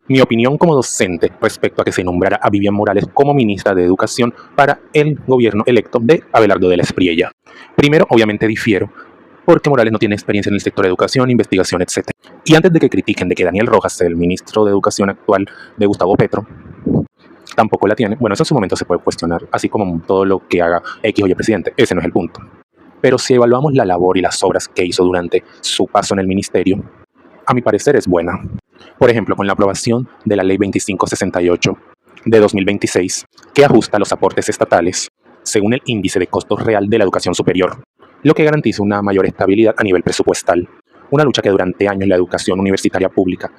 Mi opinión como docente respecto a que se nombrara a Vivian Morales como ministra de Educación para el gobierno electo de Abelardo de la Espriella. Primero, obviamente difiero, porque Morales no tiene experiencia en el sector de educación, investigación, etc. Y antes de que critiquen de que Daniel Rojas, el ministro de Educación actual de Gustavo Petro, tampoco la tiene, bueno, eso en su momento se puede cuestionar, así como todo lo que haga X o Y presidente, ese no es el punto. Pero si evaluamos la labor y las obras que hizo durante su paso en el ministerio, a mi parecer es buena. Por ejemplo, con la aprobación de la Ley 2568 de 2026, que ajusta los aportes estatales según el índice de costo real de la educación superior, lo que garantiza una mayor estabilidad a nivel presupuestal. Una lucha que durante años la educación universitaria pública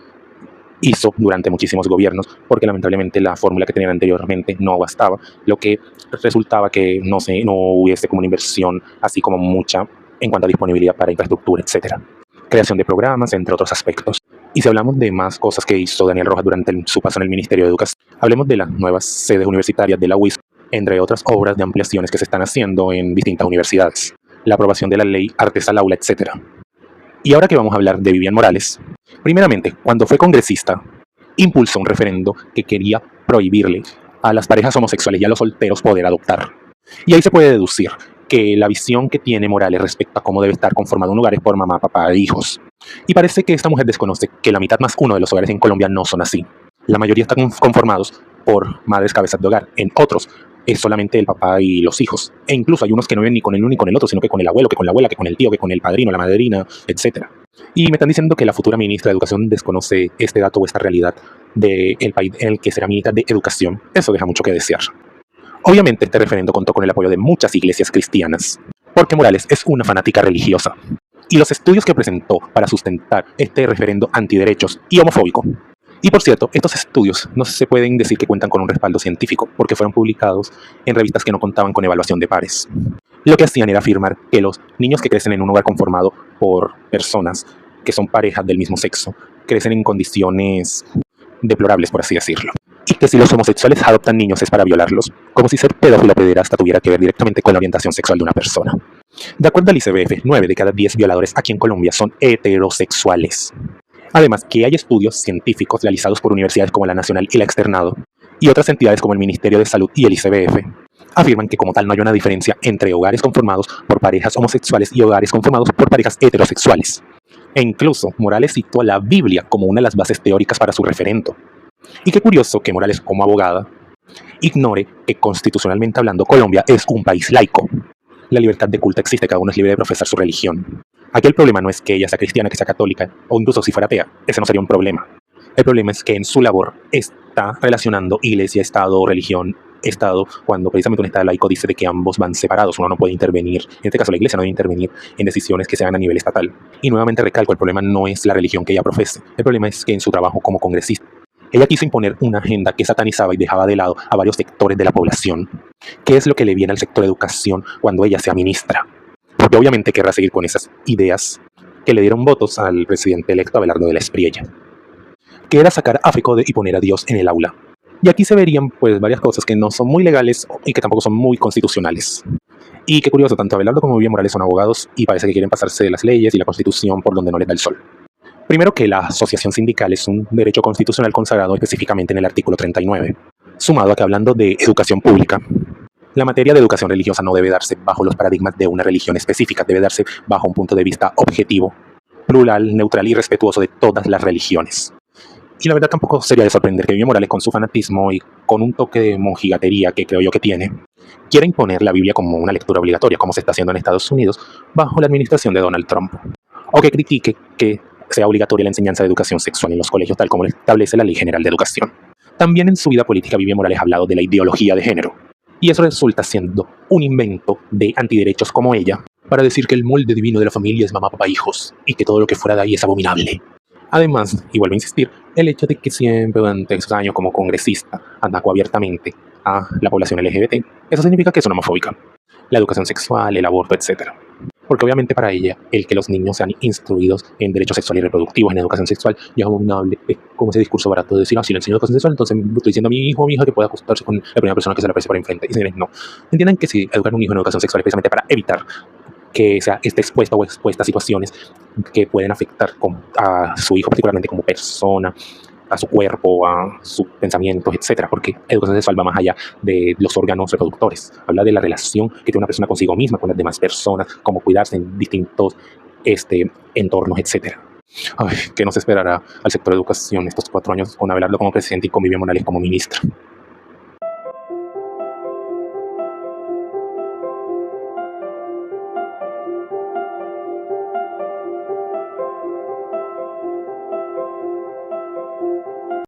hizo durante muchísimos gobiernos, porque lamentablemente la fórmula que tenían anteriormente no bastaba, lo que resultaba que no hubiese como una inversión así como mucha en cuanto a disponibilidad para infraestructura, etcétera. Creación de programas, entre otros aspectos. Y si hablamos de más cosas que hizo Daniel Rojas durante su paso en el Ministerio de Educación, hablemos de las nuevas sedes universitarias de la UIS, entre otras obras de ampliaciones que se están haciendo en distintas universidades, la aprobación de la ley Artes al Aula, etc. Y ahora que vamos a hablar de Vivian Morales, primeramente, cuando fue congresista, impulsó un referendo que quería prohibirle a las parejas homosexuales y a los solteros poder adoptar. Y ahí se puede deducir que la visión que tiene Morales respecto a cómo debe estar conformado un hogar es por mamá, papá e hijos. Y parece que esta mujer desconoce que la mitad más uno de los hogares en Colombia no son así. La mayoría están conformados por madres cabezas de hogar. En otros es solamente el papá y los hijos. E incluso hay unos que no viven ni con el uno ni con el otro, sino que con el abuelo, que con la abuela, que con el tío, que con el padrino, la madrina, etc. Y me están diciendo que la futura ministra de Educación desconoce este dato o esta realidad del país en el que será ministra de Educación. Eso deja mucho que desear. Obviamente este referendo contó con el apoyo de muchas iglesias cristianas, porque Morales es una fanática religiosa. Y los estudios que presentó para sustentar este referendo antiderechos y homofóbico. Y por cierto, estos estudios no se pueden decir que cuentan con un respaldo científico, porque fueron publicados en revistas que no contaban con evaluación de pares. Lo que hacían era afirmar que los niños que crecen en un hogar conformado por personas que son parejas del mismo sexo, crecen en condiciones deplorables, por así decirlo. Y que si los homosexuales adoptan niños es para violarlos, como si ser pedófilo o pederasta tuviera que ver directamente con la orientación sexual de una persona. De acuerdo al ICBF, 9 de cada 10 violadores aquí en Colombia son heterosexuales. Además, que hay estudios científicos realizados por universidades como la Nacional y la Externado, y otras entidades como el Ministerio de Salud y el ICBF, afirman que como tal no hay una diferencia entre hogares conformados por parejas homosexuales y hogares conformados por parejas heterosexuales. E incluso Morales citó a la Biblia como una de las bases teóricas para su referendo. Y qué curioso que Morales, como abogada, ignore que constitucionalmente hablando Colombia es un país laico. La libertad de culto existe, cada uno es libre de profesar su religión. Aquí el problema no es que ella sea cristiana, que sea católica, o incluso si fuera atea, ese no sería un problema. El problema es que en su labor está relacionando iglesia, Estado, religión, Estado, cuando precisamente un Estado laico dice de que ambos van separados, uno no puede intervenir, en este caso la iglesia no debe intervenir en decisiones que se hagan a nivel estatal. Y nuevamente recalco, el problema no es la religión que ella profese, el problema es que en su trabajo como congresista, ella quiso imponer una agenda que satanizaba y dejaba de lado a varios sectores de la población. ¿Qué es lo que le viene al sector de educación cuando ella sea ministra? Porque obviamente querrá seguir con esas ideas que le dieron votos al presidente electo Abelardo de la Espriella, que era sacar a FECODE y poner a Dios en el aula. Y aquí se verían pues varias cosas que no son muy legales y que tampoco son muy constitucionales. Y qué curioso, tanto Abelardo como Vivian Morales son abogados y parece que quieren pasarse de las leyes y la constitución por donde no les da el sol. Primero, que la asociación sindical es un derecho constitucional consagrado específicamente en el artículo 39, sumado a que hablando de educación pública, la materia de educación religiosa no debe darse bajo los paradigmas de una religión específica, debe darse bajo un punto de vista objetivo, plural, neutral y respetuoso de todas las religiones. Y la verdad tampoco sería de sorprender que Vivian Morales, con su fanatismo y con un toque de monjigatería que creo yo que tiene, quiera imponer la Biblia como una lectura obligatoria, como se está haciendo en Estados Unidos bajo la administración de Donald Trump. O que critique que sea obligatoria la enseñanza de educación sexual en los colegios, tal como lo establece la Ley General de Educación. También en su vida política Vivian Morales ha hablado de la ideología de género. Y eso resulta siendo un invento de antiderechos como ella, para decir que el molde divino de la familia es mamá, papá, hijos, y que todo lo que fuera de ahí es abominable. Además, y vuelvo a insistir, el hecho de que siempre durante esos años como congresista atacó abiertamente a la población LGBT, eso significa que es una homofóbica. La educación sexual, el aborto, etc. Porque obviamente para ella, el que los niños sean instruidos en derechos sexuales y reproductivos, en educación sexual, ya es abominable. Es como ese discurso barato de decir, si le enseño educación sexual, entonces estoy diciendo a mi hijo o a mi hija que pueda acostarse con la primera persona que se le aparece por enfrente. Y señores, no. Entiendan que si educar a un hijo en educación sexual es precisamente para evitar que sea, esté expuesta o expuesta a situaciones que pueden afectar a su hijo, particularmente como persona, a su cuerpo, a sus pensamientos, etcétera, porque educación sexual va más allá de los órganos reproductores. Habla de la relación que tiene una persona consigo misma, con las demás personas, cómo cuidarse en distintos entornos, etcétera. Ay, ¿qué nos esperará al sector de educación estos 4 años con Abelardo como presidente y con Vivian Morales como ministra?